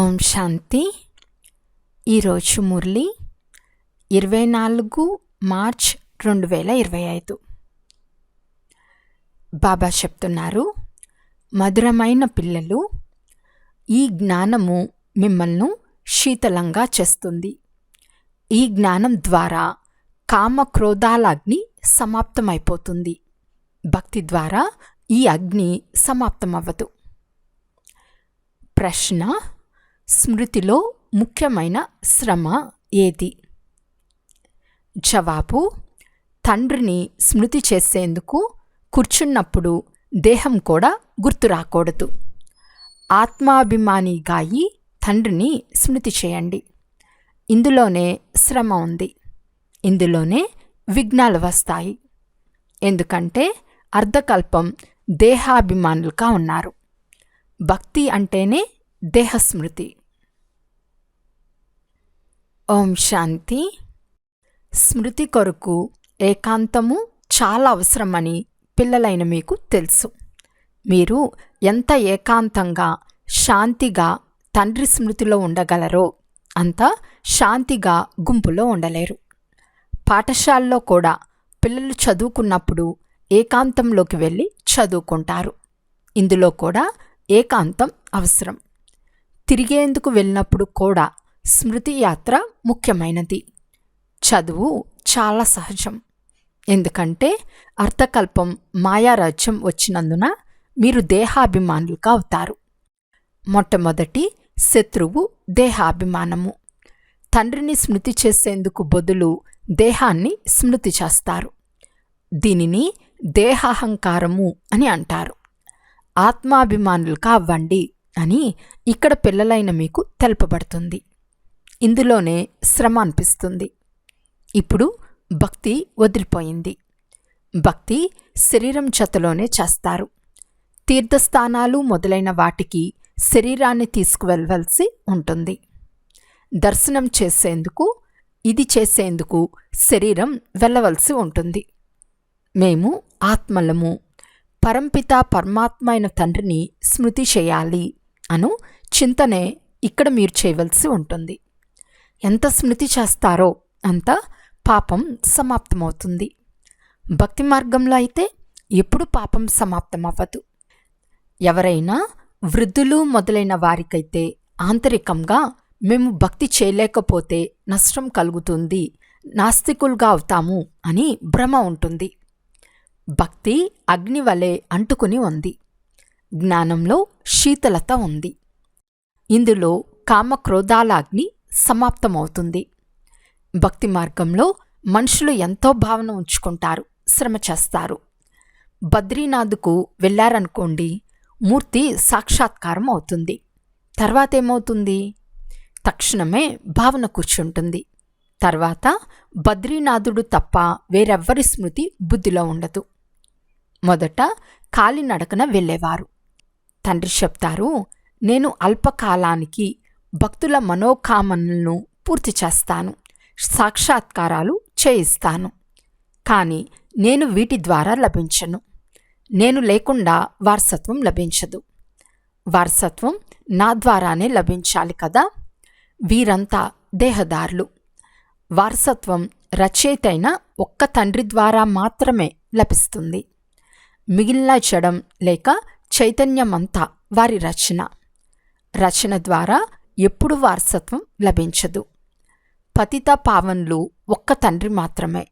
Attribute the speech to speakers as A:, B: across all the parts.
A: ఓం శాంతి. ఈరోజు మురళి 24 మార్చ్ 2025. బాబా చెప్తున్నారు, మధురమైన పిల్లలు, ఈ జ్ఞానము మిమ్మల్ని శీతలంగా చేస్తుంది. ఈ జ్ఞానం ద్వారా కామ క్రోధాల అగ్ని సమాప్తమైపోతుంది. భక్తి ద్వారా ఈ అగ్ని సమాప్తమవ్వదు. ప్రశ్న: స్మృతిలో ముఖ్యమైన శ్రమ ఏది? జవాబు: తండ్రిని స్మృతి చేసేందుకు కూర్చున్నప్పుడు దేహం కూడా గుర్తు రాకూడదు. ఆత్మాభిమానిగా అయి తండ్రిని స్మృతి చేయండి. ఇందులోనే శ్రమ ఉంది. ఇందులోనే విఘ్నాలు వస్తాయి. ఎందుకంటే అర్ధకల్పం దేహాభిమానులుగా ఉన్నారు. భక్తి అంటేనే దేహస్మృతి. ఓం శాంతి. స్మృతి కొరకు ఏకాంతము చాలా అవసరమని పిల్లలైన మీకు తెలుసు. మీరు ఎంత ఏకాంతంగా శాంతిగా తండ్రి స్మృతిలో ఉండగలరో అంత శాంతిగా గుంపులో ఉండలేరు. పాఠశాలలో కూడా పిల్లలు చదువుకున్నప్పుడు ఏకాంతంలోకి వెళ్ళి చదువుకుంటారు. ఇందులో కూడా ఏకాంతం అవసరం. తిరిగేందుకు వెళ్ళినప్పుడు కూడా స్మృతి యాత్ర ముఖ్యమైనది. చదువు చాలా సహజం. ఎందుకంటే అర్థకల్పం మాయారాజ్యం వచ్చినందున మీరు దేహాభిమానులుగా అవుతారు. మొట్టమొదటి శత్రువు దేహాభిమానము. తండ్రిని స్మృతి చేసేందుకు బదులు దేహాన్ని స్మృతి చేస్తారు. దీనిని దేహాహంకారము అని అంటారు. ఆత్మాభిమానులుగా అవ్వండి అని ఇక్కడ పిల్లలైన మీకు తెలుపబడుతుంది. ఇందులోనే శ్రమ అనిపిస్తుంది. ఇప్పుడు భక్తి వదిలిపోయింది. భక్తి శరీరం జతలోనే చేస్తారు. తీర్థస్థానాలు మొదలైన వాటికి శరీరాన్ని తీసుకువెళ్ళవలసి ఉంటుంది. దర్శనం చేసేందుకు, ఇది చేసేందుకు శరీరం వెళ్ళవలసి ఉంటుంది. మేము ఆత్మలము. పరంపిత పరమాత్మ అయిన తండ్రిని స్మృతి చేయాలి అను చింతనే ఇక్కడ మీరు చేయవలసి ఉంటుంది. ఎంత స్మృతి చేస్తారో అంత పాపం సమాప్తమవుతుంది. భక్తి మార్గంలో అయితే ఎప్పుడు పాపం సమాప్తమవ్వదు. ఎవరైనా వృద్ధులు మొదలైన వారికైతే ఆంతరికంగా మేము భక్తి చేయలేకపోతే నష్టం కలుగుతుంది, నాస్తికులుగా అవుతాము అని భ్రమ ఉంటుంది. భక్తి అగ్ని వలె అంటుకుని ఉంది. జ్ఞానంలో శీతలత ఉంది. ఇందులో కామక్రోధాల అగ్ని సమాప్తమవుతుంది. భక్తి మార్గంలో మనుషులు ఎంతో భావన ఉంచుకుంటారు, శ్రమ చేస్తారు. బద్రీనాథ్కు వెళ్ళారనుకోండి, మూర్తి సాక్షాత్కారం అవుతుంది. తర్వాత ఏమవుతుంది? తక్షణమే భావన కూర్చుంటుంది. తర్వాత బద్రీనాథుడు తప్ప వేరెవ్వరి స్మృతి బుద్ధిలో ఉండదు. మొదట కాలినడకన వెళ్ళేవారు. తండ్రి చెప్తారు, నేను అల్పకాలానికి భక్తుల మనోకామనలను పూర్తి చేస్తాను, సాక్షాత్కారాలు చేయిస్తాను. కానీ నేను వీటి ద్వారా లభించను. నేను లేకుండా వారసత్వం లభించదు. వారసత్వం నా ద్వారానే లభించాలి కదా. వీరంతా దేహదారులు. వారసత్వం రచయితైన ఒక్క తండ్రి ద్వారా మాత్రమే లభిస్తుంది. మిగిలిన జడం లేక చైతన్యమంతా వారి రచన. రచన ద్వారా ఎప్పుడు వారసత్వం లభించదు. పతిత పావన్లు ఒక్క తండ్రి మాత్రమే.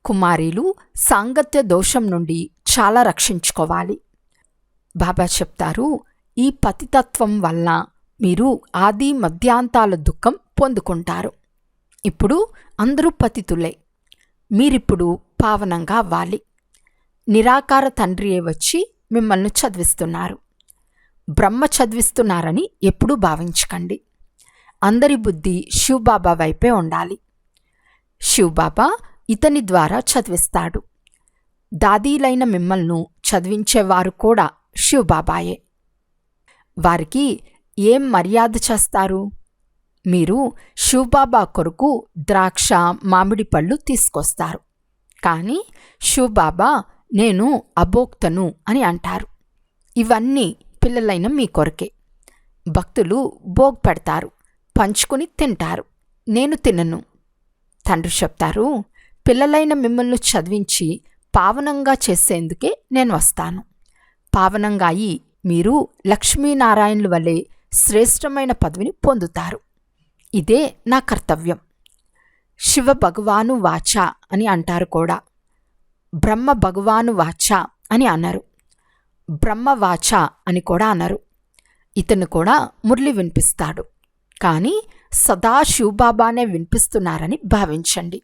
A: కుమారీలు సాంగత్య దోషం నుండి చాలా రక్షించుకోవాలి. బాబా చెప్తారు, ఈ పతితత్వం వల్ల మీరు ఆది మధ్యాంతాల దుఃఖం పొందుకుంటారు. ఇప్పుడు అందరూ పతితులే. మీరిప్పుడు పావనంగా అవ్వాలి. నిరాకార తండ్రియే వచ్చి మిమ్మల్ని చదివిస్తున్నారు. బ్రహ్మ చదివిస్తున్నారని ఎప్పుడూ భావించకండి. అందరి బుద్ధి శివబాబా వైపే ఉండాలి. శివబాబా ఇతని ద్వారా చదివిస్తాడు. దాదీలైన మిమ్మల్ని చదివించేవారు కూడా శివబాబాయే. వారికి ఏం మర్యాద చేస్తారు? మీరు శివబాబా కొరకు ద్రాక్ష, మామిడి పళ్ళు తీసుకొస్తారు. కానీ శివబాబా నేను అభోక్తను అని అంటారు. ఇవన్నీ పిల్లలైన మీ కొరకే. భక్తులు భోగ్ పెడతారు, పంచుకుని తింటారు. నేను తినను. తండ్రి చెప్తారు, పిల్లలైన మిమ్మల్ని చదివించి పావనంగా చేసేందుకే నేను వస్తాను. పావనంగా అయి మీరు లక్ష్మీనారాయణుల వలె శ్రేష్టమైన పదవిని పొందుతారు. ఇదే నా కర్తవ్యం. శివ భగవాను వాచ అని అంటారు కూడా. బ్రహ్మ భగవాను వాచ అని అన్నారు. బ్రహ్మవాచ అని కూడా అన్నారు. ఇతను కూడా మురళి వినిపిస్తాడు, కానీ సదా శివబాబానే వినిపిస్తున్నారని భావించండి.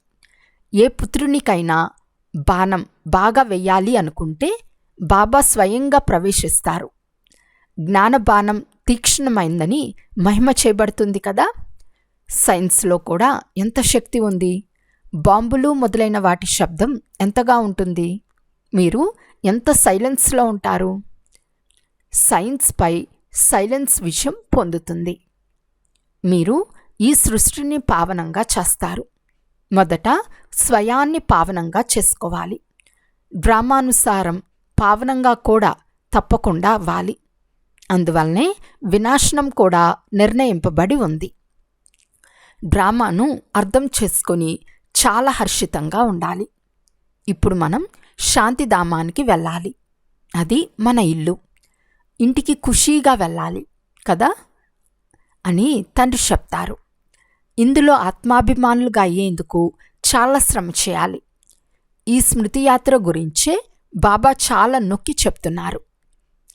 A: ఏ పుత్రునికైనా బాణం బాగా వెయ్యాలి అనుకుంటే బాబా స్వయంగా ప్రవేశిస్తారు. జ్ఞానబాణం తీక్ష్ణమైందని మహిమ చేయబడుతుంది కదా. సైన్స్లో కూడా ఎంత శక్తి ఉంది. బాంబులు మొదలైన వాటి శబ్దం ఎంతగా ఉంటుంది. మీరు ఎంత సైలెన్స్లో ఉంటారు. సైన్స్పై సైలెన్స్ విషయం పొందుతుంది. మీరు ఈ సృష్టిని పావనంగా చేస్తారు. మొదట స్వయాన్ని పావనంగా చేసుకోవాలి. డ్రామానుసారం పావనంగా కూడా తప్పకుండా అవ్వాలి. అందువల్లనే వినాశనం కూడా నిర్ణయింపబడి ఉంది. డ్రామాను అర్థం చేసుకొని చాలా హర్షితంగా ఉండాలి. ఇప్పుడు మనం శాంతిధామానికి వెళ్ళాలి. అది మన ఇల్లు. ఇంటికి ఖుషీగా వెళ్ళాలి కదా అని తండ్రి చెప్తారు. ఇందులో ఆత్మాభిమానులుగా అయ్యేందుకు చాలా శ్రమ చేయాలి. ఈ స్మృతి యాత్ర గురించే బాబా చాలా నొక్కి చెప్తున్నారు.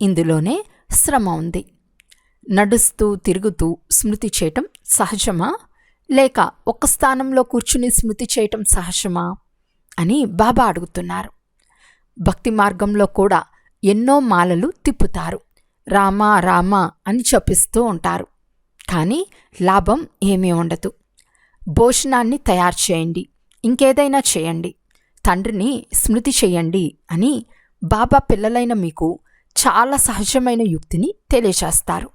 A: ఇందులోనే శ్రమ ఉంది. నడుస్తూ తిరుగుతూ స్మృతి చేయటం సహజమా, లేక ఒక్క స్థానంలో కూర్చుని స్మృతి చేయటం సహజమా అని బాబా అడుగుతున్నారు. భక్తి మార్గంలో కూడా ఎన్నో మాలలు తిప్పుతారు. రామా రామా అని చెప్పిస్తూ ఉంటారు, కానీ లాభం ఏమీ ఉండదు. భోజనాన్ని తయారు చేయండి, ఇంకేదైనా చేయండి, తండ్రిని స్మృతి చేయండి అని బాబా పిల్లలైన మీకు చాలా సహజమైన యుక్తిని తెలియచేస్తారు.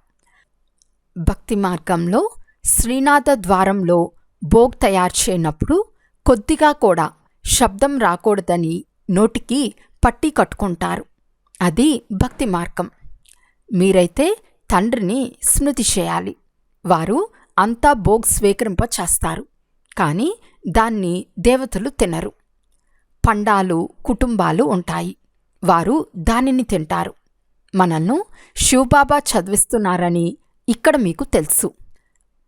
A: భక్తి మార్గంలో శ్రీనాథ ద్వారంలో భోగ్ తయారు చేయనప్పుడు కొద్దిగా కూడా శబ్దం రాకూడదని నోటికి పట్టి కట్టుకుంటారు. అది భక్తి మార్గం. మీరైతే తండ్రిని స్మృతి చేయాలి. వారు అంతా భోగ్ స్వీకరింప చేస్తారు, కానీ దాన్ని దేవతలు తినరు. పండాలు కుటుంబాలు ఉంటాయి, వారు దానిని తింటారు. మనల్ని శివబాబా చదివిస్తున్నారని ఇక్కడ మీకు తెలుసు.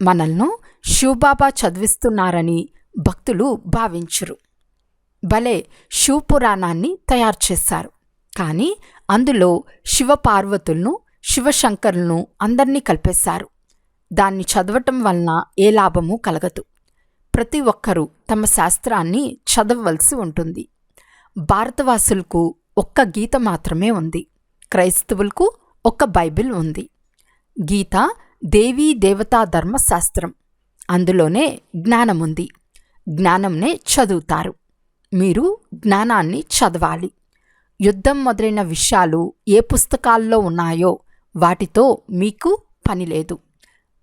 A: మనల్ని శివబాబా చదివిస్తున్నారని భక్తులు భావించరు. భలే శివపురాణాన్ని తయారు చేశారు, కానీ అందులో శివపార్వతులను శివశంకరులను అందర్నీ కలిపేశారు. దాన్ని చదవటం వలన ఏ లాభమూ కలగదు. ప్రతి ఒక్కరూ తమ శాస్త్రాన్ని చదవవలసి ఉంటుంది. భారతవాసులకు ఒక్క గీత మాత్రమే ఉంది. క్రైస్తవులకు ఒక్క బైబిల్ ఉంది. గీత దేవీ దేవతా ధర్మశాస్త్రం. అందులోనే జ్ఞానముంది. జ్ఞానంనే చదువుతారు. మీరు జ్ఞానాన్ని చదవాలి. యుద్ధం మొదలైన విషయాలు ఏ పుస్తకాల్లో ఉన్నాయో వాటితో మీకు పని లేదు.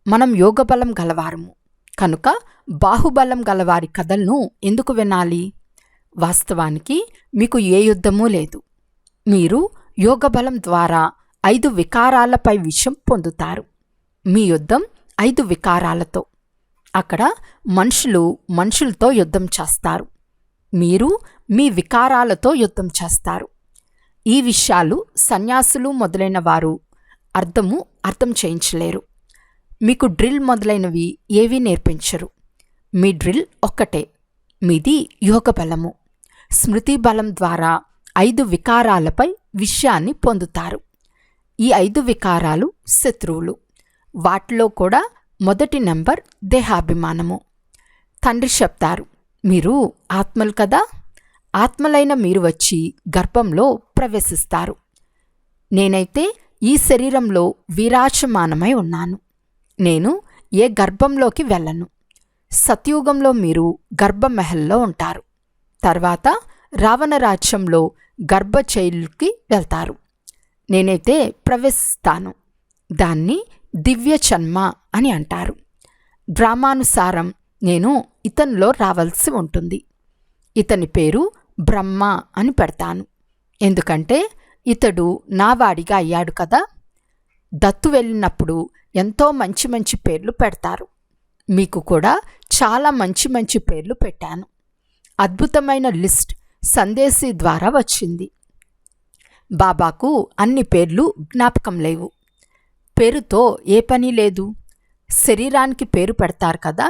A: మనం యోగబలం గలవారము కనుక బాహుబలం గలవారి కథలను ఎందుకు వినాలి? వాస్తవానికి మీకు ఏ యుద్ధమూ లేదు. మీరు యోగబలం ద్వారా 5 వికారాలపై విషయం పొందుతారు. మీ యుద్ధం 5 వికారాలతో. అక్కడ మనుషులతో యుద్ధం చేస్తారు. మీరు మీ వికారాలతో యుద్ధం చేస్తారు. ఈ విషయాలు సన్యాసులు మొదలైన వారు అర్థం చేయించలేరు. మీకు డ్రిల్ మొదలైనవి ఏవీ నేర్పించరు. మీ డ్రిల్ ఒక్కటే, మీది యోగ బలము. స్మృతి బలం ద్వారా 5 వికారాలపై విషయాన్ని పొందుతారు. ఈ 5 వికారాలు శత్రువులు. వాటిలో కూడా మొదటి నెంబర్ దేహాభిమానము. తండ్రి చెప్తారు, మీరు ఆత్మలు కదా, ఆత్మలైన మీరు వచ్చి గర్భంలో ప్రవేశిస్తారు. నేనైతే ఈ శరీరంలో విరాజమానమై ఉన్నాను. నేను ఏ గర్భంలోకి వెళ్ళను. సత్యుగంలో మీరు గర్భమహల్లో ఉంటారు. తర్వాత రావణ రాజ్యంలో గర్భచైలుకి వెళ్తారు. నేనైతే ప్రవేశిస్తాను. దాన్ని దివ్య జన్మ అని అంటారు. డ్రామానుసారం నేను ఇతనిలో రావాల్సి ఉంటుంది. ఇతని పేరు బ్రహ్మ అని పెడతాను, ఎందుకంటే ఇతడు నావాడిగా అయ్యాడు కదా. దత్తు వెళ్ళినప్పుడు ఎంతో మంచి మంచి పేర్లు పెడతారు. మీకు కూడా చాలా మంచి మంచి పేర్లు పెట్టాను. అద్భుతమైన లిస్ట్ సందేశీ ద్వారా వచ్చింది. బాబాకు అన్ని పేర్లు జ్ఞాపకం లేవు. పేరుతో ఏ పని లేదు. శరీరానికి పేరు పెడతారు కదా.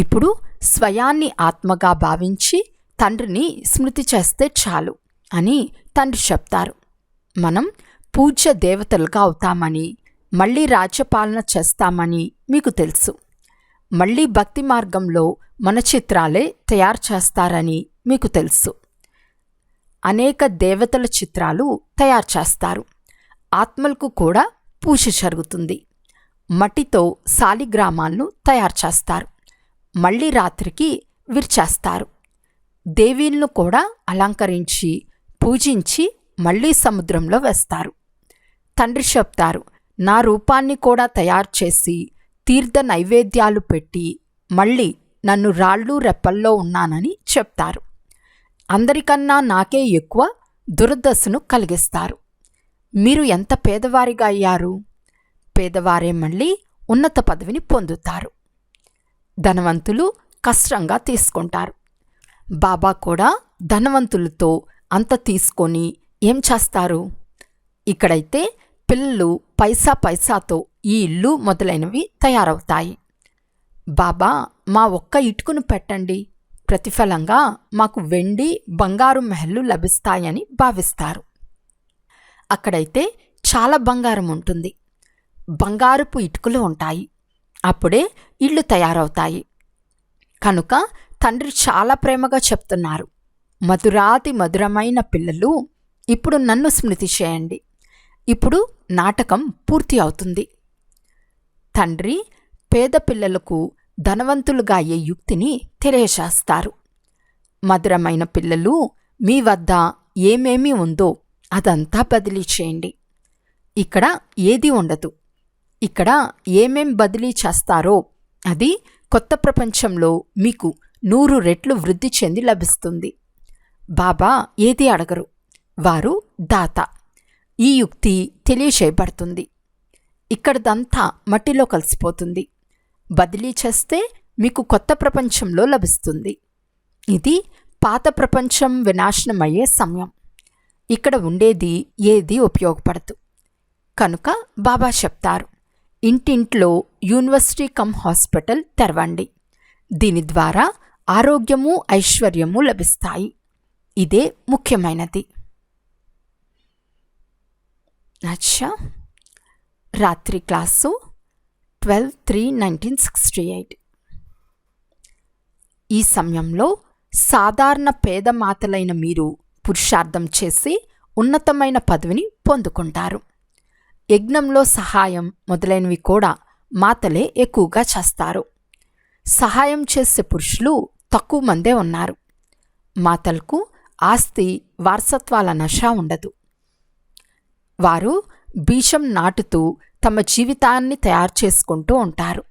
A: ఇప్పుడు స్వయాన్ని ఆత్మగా భావించి తండ్రిని స్మృతి చేస్తే చాలు అని తండ్రి చెప్తారు. మనం పూజ్య దేవతలుగా అవుతామని, మళ్ళీ రాజ్యపాలన చేస్తామని మీకు తెలుసు. మళ్ళీ భక్తి మార్గంలో మన చిత్రాలే తయారు చేస్తారని మీకు తెలుసు. అనేక దేవతల చిత్రాలు తయారు చేస్తారు. ఆత్మలకు కూడా పూజ జరుగుతుంది. మట్టితో శాలిగ్రామాలను తయారు చేస్తారు. మళ్ళీ రాత్రికి విరిచేస్తారు. దేవీలను కూడా అలంకరించి పూజించి మళ్ళీ సముద్రంలో వేస్తారు. తండ్రి చెప్తారు, నా రూపాన్ని కూడా తయారు చేసి తీర్థ నైవేద్యాలు పెట్టి మళ్ళీ నన్ను రాళ్ళు రెప్పల్లో ఉన్నానని చెప్తారు. అందరికన్నా నాకే ఎక్కువ దురదశను కలిగిస్తారు. మీరు ఎంత పేదవారిగా అయ్యారు. పేదవారే మళ్ళీ ఉన్నత పదవిని పొందుతారు. ధనవంతులు కష్టంగా తీసుకుంటారు. బాబా కూడా ధనవంతులతో అంత తీసుకొని ఏం చేస్తారు? ఇక్కడైతే పిల్లలు పైసా పైసాతో ఈ ఇల్లు మొదలైనవి తయారవుతాయి. బాబా మా ఒక్క ఇటుకను పెట్టండి, ప్రతిఫలంగా మాకు వెండి బంగారు మెహల్లు లభిస్తాయని భావిస్తారు. అక్కడైతే చాలా బంగారం ఉంటుంది. బంగారపు ఇటుకలు ఉంటాయి. అప్పుడే ఇళ్ళు తయారవుతాయి. కనుక తండ్రి చాలా ప్రేమగా చెప్తున్నారు, మధురాతి మధురమైన పిల్లలు, ఇప్పుడు నన్ను స్మృతి చేయండి. ఇప్పుడు నాటకం పూర్తి అవుతుంది. తండ్రి పేద పిల్లలకు ధనవంతులుగా అయ్యే యుక్తిని తెలియజేస్తారు. మధురమైన పిల్లలు, మీ వద్ద ఏమేమి ఉందో అదంతా బదిలీ చేయండి. ఇక్కడ ఏది ఉండదు. ఇక్కడ ఏమేం బదిలీ చేస్తారో అది కొత్త ప్రపంచంలో మీకు 100 రెట్లు వృద్ధి చెంది లభిస్తుంది. బాబా ఏది అడగరు, వారు దాత. ఈ యుక్తి తెలియచేయబడుతుంది. ఇక్కడదంతా మట్టిలో కలిసిపోతుంది. బదిలీ చేస్తే మీకు కొత్త ప్రపంచంలో లభిస్తుంది. ఇది పాత ప్రపంచం వినాశనమయ్యే సమయం. ఇక్కడ ఉండేది ఏది ఉపయోగపడదు. కనుక బాబా చెప్తారు, ఇంటింట్లో యూనివర్సిటీ కమ్ హాస్పిటల్ తెరవండి. దీని ద్వారా ఆరోగ్యము ఐశ్వర్యము లభిస్తాయి. ఇదే ముఖ్యమైనది. అచ్చా, రాత్రి క్లాసు 12/3/1968. ఈ సమయంలో సాధారణ పేద మాతలైన మీరు పురుషార్థం చేసి ఉన్నతమైన పదవిని పొందుకుంటారు. యజ్ఞంలో సహాయం మొదలైనవి కూడా మాతలే ఎక్కువగా చేస్తారు. సహాయం చేసే పురుషులు తక్కువ మందే ఉన్నారు. మాతలకు ఆస్తి వారసత్వాల నష ఉండదు. వారు బీజం నాటుతూ తమ జీవితాన్ని తయారు చేసుకుంటూ ఉంటారు.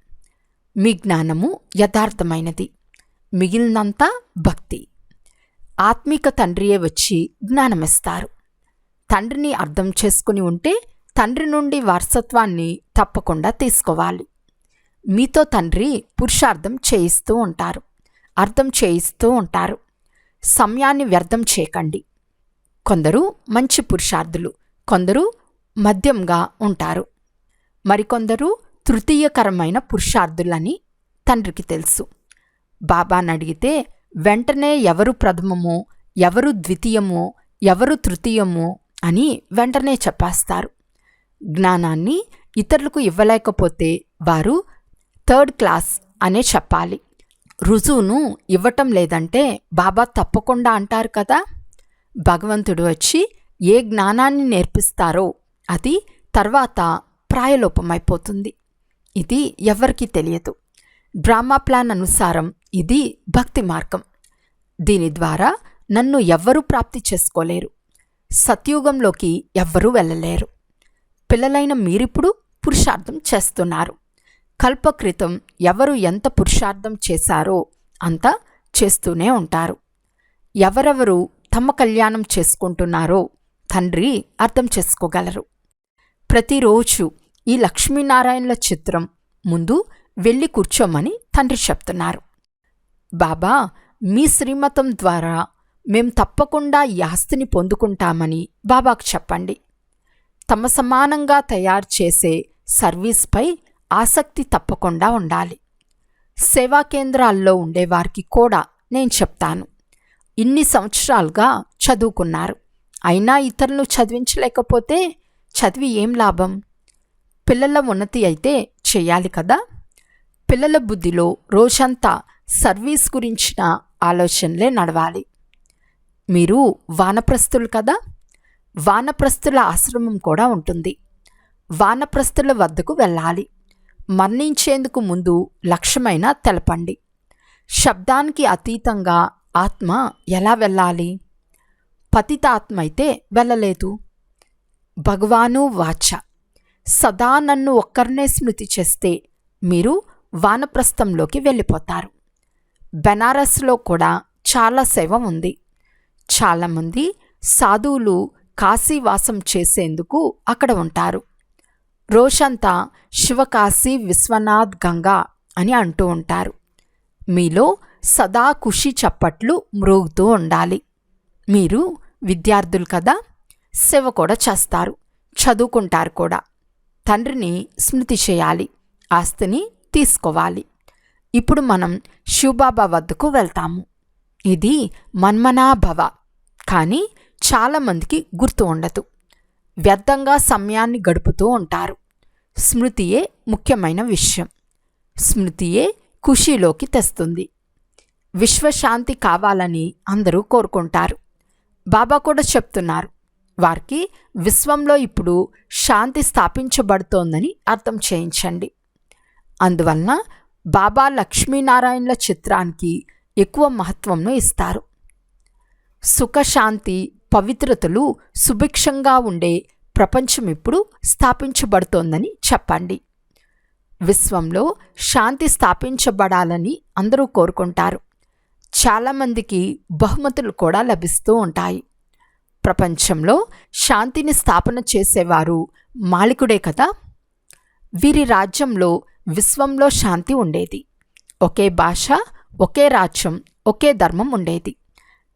A: మీ జ్ఞానము యథార్థమైనది, మిగిలినంతా భక్తి. ఆత్మిక తండ్రియే వచ్చి జ్ఞానమిస్తారు. తండ్రిని అర్థం చేసుకుని ఉంటే తండ్రి నుండి వారసత్వాన్ని తప్పకుండా తీసుకోవాలి. మీతో తండ్రి పురుషార్థం చేయిస్తూ ఉంటారు, అర్థం చేయిస్తూ ఉంటారు. సమయాన్ని వ్యర్థం చేయకండి. కొందరు మంచి పురుషార్థులు, కొందరు మధ్యంగా ఉంటారు, మరికొందరు తృతీయకరమైన పురుషార్థులని తండ్రికి తెలుసు. బాబాని అడిగితే వెంటనే ఎవరు ప్రథమమో, ఎవరు ద్వితీయమో, ఎవరు తృతీయమో అని వెంటనే చెప్పేస్తారు. జ్ఞానాన్ని ఇతరులకు ఇవ్వలేకపోతే వారు 3rd క్లాస్ అనే చెప్పాలి. రుజువును ఇవ్వటం లేదంటే బాబా తప్పకుండా అంటారు కదా. భగవంతుడు వచ్చి ఏ జ్ఞానాన్ని నేర్పిస్తారో అది తర్వాత ప్రాయలోపమైపోతుంది. ఇది ఎవరికీ తెలియదు. డ్రామా ప్లాన్ అనుసారం ఇది భక్తి మార్గం. దీని ద్వారా నన్ను ఎవ్వరూ ప్రాప్తి చేసుకోలేరు. సత్యుగంలోకి ఎవ్వరూ వెళ్ళలేరు. పిల్లలైన మీరిప్పుడు పురుషార్థం చేస్తున్నారు. కల్పక్రితం ఎవరు ఎంత పురుషార్థం చేశారో అంత చేస్తూనే ఉంటారు. ఎవరెవరు తమ కళ్యాణం చేసుకుంటున్నారో తండ్రి అర్థం చేసుకోగలరు. ప్రతిరోజు ఈ లక్ష్మీనారాయణల చిత్రం ముందు వెళ్ళి కూర్చోమని తండ్రి చెప్తున్నారు. బాబా, మీ శ్రీమతం ద్వారా మేం తప్పకుండా ఈ ఆస్తిని పొందుకుంటామని బాబాకు చెప్పండి. తమ సమానంగా తయారు చేసే సర్వీస్పై ఆసక్తి తప్పకుండా ఉండాలి. సేవా కేంద్రాల్లో ఉండేవారికి కూడా నేను చెప్తాను, ఇన్ని సంవత్సరాలుగా చదువుకున్నారు, అయినా ఇతరులను చదివించలేకపోతే చదివి ఏం లాభం? పిల్లల ఉన్నతి అయితే చెయ్యాలి కదా. పిల్లల బుద్ధిలో రోజంతా సర్వీస్ గురించిన ఆలోచనలే నడవాలి. మీరు వానప్రస్థులు కదా, వానప్రస్థుల ఆశ్రమం కూడా ఉంటుంది. వానప్రస్థుల వద్దకు వెళ్ళాలి. మరణించేందుకు ముందు లక్ష్యమైనా తెలపండి. శబ్దానికి అతీతంగా ఆత్మ ఎలా వెళ్ళాలి? పతితాత్మ అయితే వెళ్ళలేదు. భగవాను వాచ, సదా నన్ను ఒక్కరినే స్మృతి చేస్తే మీరు వానప్రస్థంలోకి వెళ్ళిపోతారు. బెనారస్లో కూడా చాలా సేవ ఉంది. చాలామంది సాధువులు కాశీవాసం చేసేందుకు అక్కడ ఉంటారు. రోజంతా శివకాశీ విశ్వనాథ్ గంగా అని అంటూ ఉంటారు. మీలో సదా ఖుషి చప్పట్లు మ్రోగుతూ ఉండాలి. మీరు విద్యార్థులు కదా, సేవ కూడా చేస్తారు, చదువుకుంటారు కూడా. తండ్రిని స్మృతి చేయాలి, ఆస్తిని తీసుకోవాలి. ఇప్పుడు మనం శివబాబా వద్దకు వెళ్తాము. ఇది మన్మనాభవ. కానీ చాలామందికి గుర్తు ఉండదు. వ్యర్థంగా సమయాన్ని గడుపుతూ ఉంటారు. స్మృతియే ముఖ్యమైన విషయం. స్మృతియే ఖుషీలోకి తెస్తుంది. విశ్వశాంతి కావాలని అందరూ కోరుకుంటారు. బాబా కూడా చెప్తున్నారు, వారికి విశ్వంలో ఇప్పుడు శాంతి స్థాపించబడుతోందని అర్థం చేయించండి. అందువలన బాబా లక్ష్మీనారాయణల చిత్రానికి ఎక్కువ మహత్వంను ఇస్తారు. సుఖశాంతి పవిత్రతలు సుభిక్షంగా ఉండే ప్రపంచం ఇప్పుడు స్థాపించబడుతోందని చెప్పండి. విశ్వంలో శాంతి స్థాపించబడాలని అందరూ కోరుకుంటారు. చాలామందికి బహుమతులు కూడా లభిస్తూ ఉంటాయి. ప్రపంచంలో శాంతిని స్థాపన చేసేవారు మాలికుడే కదా. వీరి రాజ్యంలో విశ్వంలో శాంతి ఉండేది. ఒకే భాష, ఒకే రాజ్యం, ఒకే ధర్మం ఉండేది.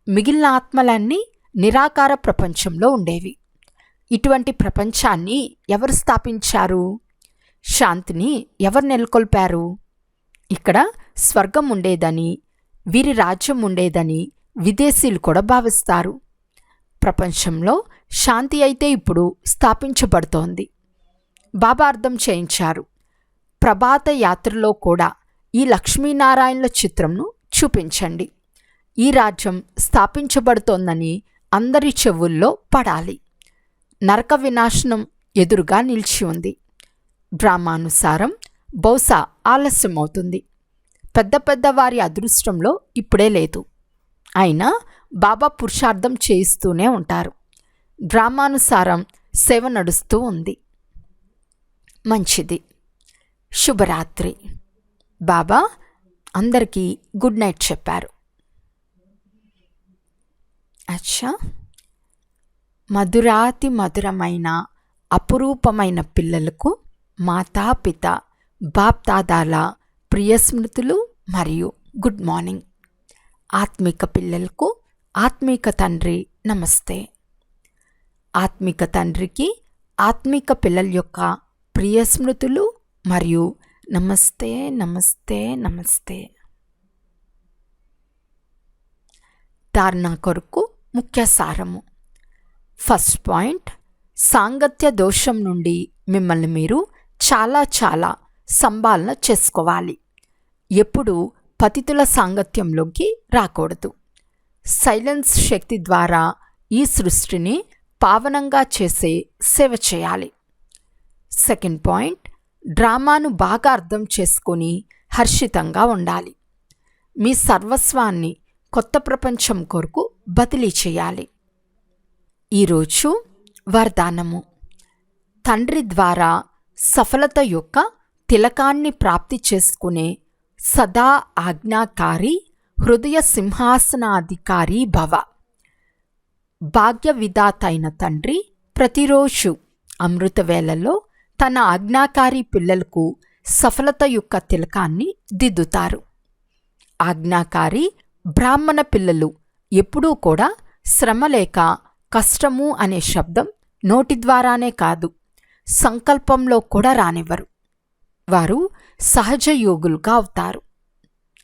A: మిగిలిన ఆత్మలన్నీ నిరాకార ప్రపంచంలో ఉండేవి. ఇటువంటి ప్రపంచాన్ని ఎవరు స్థాపించారు? శాంతిని ఎవరు నెలకొల్పారు? ఇక్కడ స్వర్గం ఉండేదని, వీరి రాజ్యం ఉండేదని విదేశీయులు కూడా భావిస్తారు. ప్రపంచంలో శాంతి అయితే ఇప్పుడు స్థాపించబడుతోంది. బాబా అర్థం చేయించారు. ప్రభాత యాత్రలో కూడా ఈ లక్ష్మీనారాయణల చిత్రంను చూపించండి. ఈ రాజ్యం స్థాపించబడుతోందని అందరి చెవుల్లో పడాలి. నరక వినాశనం ఎదురుగా నిలిచి ఉంది. డ్రామానుసారం బహుశా ఆలస్యమవుతుంది. పెద్ద పెద్ద వారి అదృష్టంలో ఇప్పుడే లేదు. అయినా బాబా పురుషార్థం చేయిస్తూనే ఉంటారు. డ్రామానుసారం సేవ నడుస్తూ ఉంది. మంచిది. శుభరాత్రి. బాబా అందరికీ గుడ్ నైట్ చెప్పారు. అచ్చా, మధురాతి మధురమైన అపురూపమైన పిల్లలకు మాతాపిత బాప్దాదాల ప్రియస్మృతులు మరియు గుడ్ మార్నింగ్. ఆత్మిక పిల్లలకు ఆత్మిక తండ్రి నమస్తే. ఆత్మిక తండ్రికి ఆత్మిక పిల్లల యొక్క ప్రియస్మృతులు మరియు నమస్తే నమస్తే నమస్తే. ధారణ కొరకు ముఖ్య సారము. ఫస్ట్ పాయింట్, సాంగత్య దోషం నుండి మిమ్మల్ని మీరు చాలా సంభాలన చేసుకోవాలి. ఎప్పుడు పతితుల సాంగత్యంలోకి రాకూడదు. సైలెన్స్ శక్తి ద్వారా ఈ సృష్టిని పావనంగా చేసే సేవ చేయాలి. సెకండ్ పాయింట్, డ్రామాను బాగా అర్థం చేసుకొని హర్షితంగా ఉండాలి. మీ సర్వస్వాన్ని కొత్త ప్రపంచం కొరకు బదిలీ చేయాలి. ఈరోజు వరదానము. తండ్రి ద్వారా సఫలత యొక్క తిలకాన్ని ప్రాప్తి చేసుకునే సదా ఆజ్ఞాకారి హృదయ సింహాసనాధికారి భవ. భాగ్య విధాత అయిన తండ్రి ప్రతిరోజు అమృతవేళలో తన ఆజ్ఞాకారి పిల్లలకు సఫలత యొక్క తిలకాన్ని దిద్దుతారు. ఆజ్ఞాకారి బ్రాహ్మణ పిల్లలు ఎప్పుడూ కూడా శ్రమ లేక కష్టము అనే శబ్దం నోటి ద్వారానే కాదు, సంకల్పంలో కూడా రానివ్వరు. వారు సహజ యోగులుగా అవుతారు.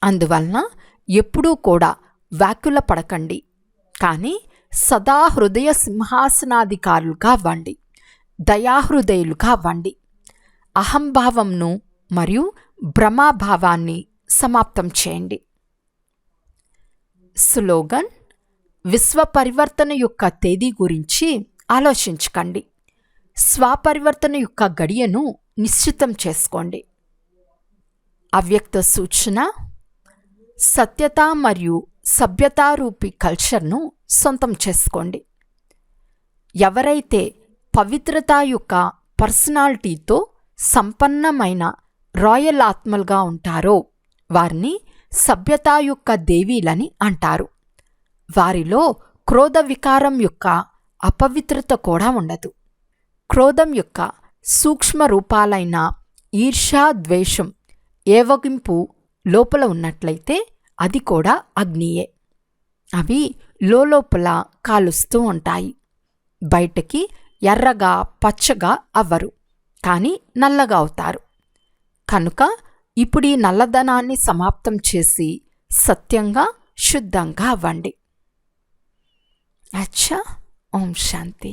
A: అందువలన ఎప్పుడూ కూడా వ్యాకుల పడకండి, కానీ సదా హృదయ సింహాసనాధికారులుగా అవ్వండి, దయాహృదయులుగా అవ్వండి. అహంభావంను మరియు భ్రమాభావాన్ని సమాప్తం చేయండి. స్లోగన్: విశ్వ పరివర్తన యొక్క తేదీ గురించి ఆలోచించకండి, స్వపరివర్తన యొక్క గడియను నిశ్చితం చేసుకోండి. అవ్యక్త సూచన: సత్యత మరియు సభ్యతారూపి కల్చర్ను సొంతం చేసుకోండి. ఎవరైతే పవిత్రత యొక్క పర్సనాలిటీతో సంపన్నమైన రాయల్ ఆత్మలుగా ఉంటారో వారిని సభ్యత యొక్క దేవీలని అంటారు. వారిలో క్రోధ వికారం యొక్క అపవిత్రత కూడా ఉండదు. క్రోధం యొక్క సూక్ష్మ రూపాలైన ఈర్ష్య, ద్వేషం, ఏవగింపు లోపల ఉన్నట్లయితే అది కూడా అగ్నియే. అవి లోపల కాలుస్తూ ఉంటాయి. బయటకి ఎర్రగా పచ్చగా అవ్వరు, కానీ నల్లగా అవుతారు. కనుక ఇప్పుడు ఈ నల్లదనాన్ని సమాప్తం చేసి సత్యంగా, శుద్ధంగా అవ్వండి. అచ్చా. ఓం శాంతి.